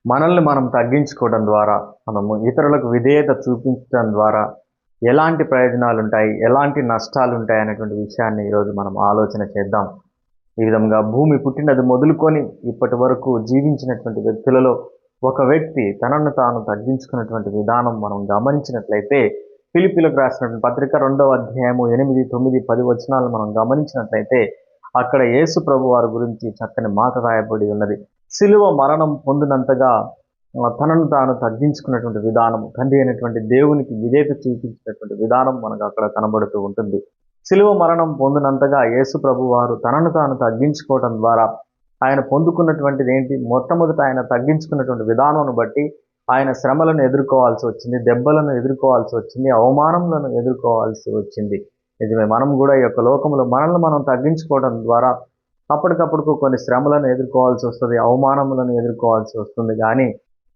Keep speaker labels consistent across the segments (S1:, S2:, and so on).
S1: మనల్ని మనం తగ్గించుకోవడం ద్వారా, మనము ఇతరులకు విధేయత చూపించడం ద్వారా ఎలాంటి ప్రయోజనాలుంటాయి, ఎలాంటి నష్టాలుంటాయి అనేటువంటి విషయాన్ని ఈరోజు మనం ఆలోచన చేద్దాం. ఈ విధంగా భూమి పుట్టినది మొదలుకొని ఇప్పటి వరకు జీవించినటువంటి వ్యక్తులలో ఒక వ్యక్తి తనను తాను తగ్గించుకున్నటువంటి విధానం మనం గమనించినట్లయితే, ఫిలిప్పీలకు రాసినటువంటి పత్రిక 2వ అధ్యాయము 8, 9, 10 వచనాలను మనం గమనించినట్లయితే అక్కడ యేసు ప్రభు వారి గురించి చక్కని మాట రాయబడి ఉన్నది. సిలువ మరణం పొందినంతగా తనను తాను తగ్గించుకున్నటువంటి విధానం, తండ్రి అయినటువంటి దేవునికి విధేయత చూపించినటువంటి విధానం మనకు అక్కడ కనబడుతూ ఉంటుంది. సిలువ మరణం పొందినంతగా యేసు ప్రభు వారు తనను తాను తగ్గించుకోవడం ద్వారా ఆయన పొందుకున్నటువంటిది ఏంటి? మొట్టమొదట ఆయన తగ్గించుకున్నటువంటి విధానాన్ని బట్టి ఆయన శ్రమలను ఎదుర్కోవాల్సి వచ్చింది, దెబ్బలను ఎదుర్కోవాల్సి వచ్చింది, అవమానములను ఎదుర్కోవాల్సి వచ్చింది. నిజమే, మనం కూడా ఈ యొక్క లోకంలో మనల్ని మనం తగ్గించుకోవడం ద్వారా అప్పటికప్పుడు కొన్ని శ్రమలను ఎదుర్కోవాల్సి వస్తుంది, అవమానములను ఎదుర్కోవాల్సి వస్తుంది. కానీ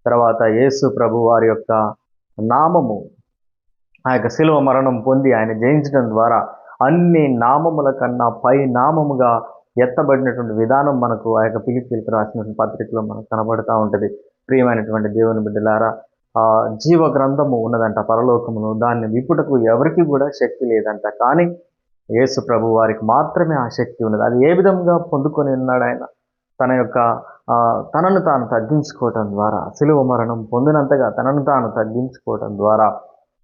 S1: తర్వాత యేసు ప్రభు వారి యొక్క నామము, ఆ యొక్క శిలువ మరణం పొంది ఆయన జయించడం ద్వారా అన్ని నామముల కన్నా పై నామముగా ఎత్తబడినటువంటి విధానం మనకు ఆ యొక్క ఫిలిప్పీలకు రాసినటువంటి పత్రికలో మనకు కనబడుతూ ఉంటుంది. ప్రియమైనటువంటి దేవుని బిడ్డలారా, జీవ గ్రంథము ఉన్నదంట పరలోకములో, దాన్ని విప్పుటకు ఎవరికి కూడా శక్తి లేదంట. కానీ యేసు ప్రభు వారికి మాత్రమే ఆ శక్తి ఉన్నది. అది ఏ విధంగా పొందుకొని ఉన్నాడు? ఆయన తన యొక్క తనను తాను తగ్గించుకోవటం ద్వారా, శిలువ మరణం పొందినంతగా తనను తాను తగ్గించుకోవటం ద్వారా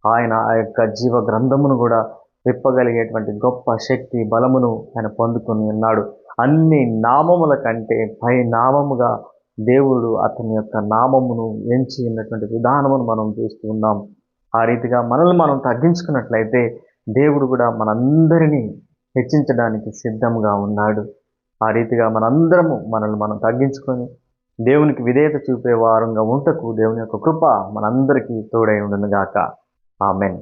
S1: ఆయన ఆ యొక్క జీవ గ్రంథమును కూడా విప్పగలిగేటువంటి గొప్ప శక్తి, బలమును ఆయన పొందుకొని ఉన్నాడు. అన్ని నామముల కంటే పై నామముగా దేవుడు అతని యొక్క నామమును ఎంచి ఉన్నటువంటి విధానమును మనం చూస్తూ ఉన్నాం. ఆ రీతిగా మనల్ని మనం తగ్గించుకున్నట్లయితే దేవుడు కూడా మనందరినీ హెచ్చించడానికి సిద్ధంగా ఉన్నాడు. ఆ రీతిగా మనందరము మనల్ని మనం తగ్గించుకొని దేవునికి విధేయత చూపే వారంగా ఉంటకు దేవుని యొక్క కృప మనందరికీ తోడై ఉండును గాక. ఆమెన్.